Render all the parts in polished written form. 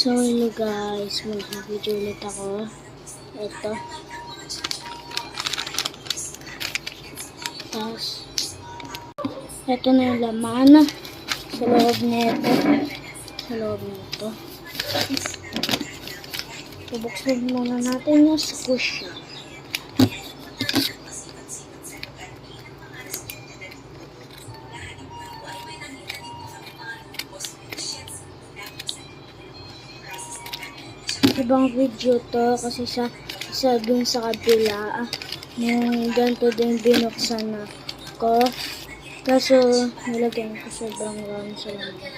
So hello guys, mag-video ulit ako. Ito. Tapos, ito na yung laman sa loob nito. Sa loob nito. Bubuksan muna natin yung squishy. Ibang video to kasi isa dun sa kabila yung ganito din binuksan na ko, kaso nilagyan ko sobrang round sa laman.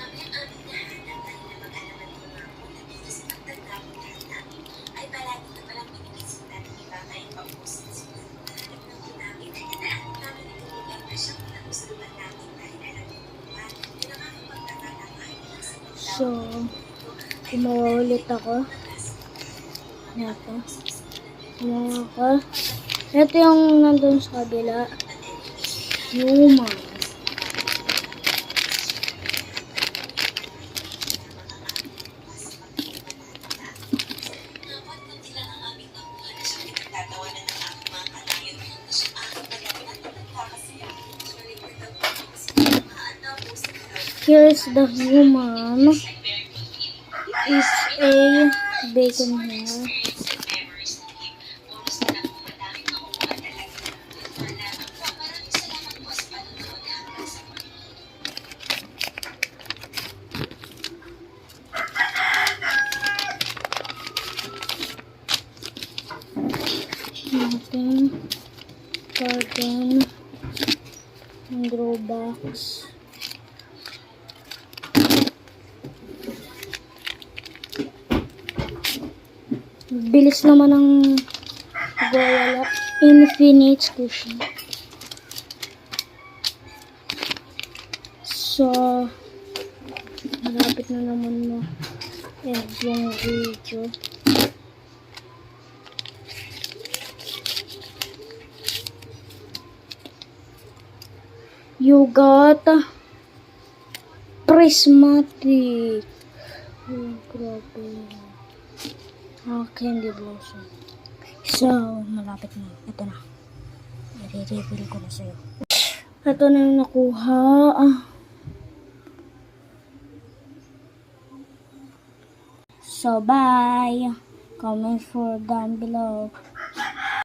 So gumawa ulit ako. Ito yung nandun sa kabila. Human. Here's the human. It's a bacon here. Natin carton ng grow box. Bilis naman ang gawala. Infinite squishy. So malapit na naman mo yung video. You got prismatic. Oh, grabe. Candy blossom. So, malapit na. Ito na. I-reveal ko na sa'yo. Ito na yung nakuha. So, bye. Comment for down below.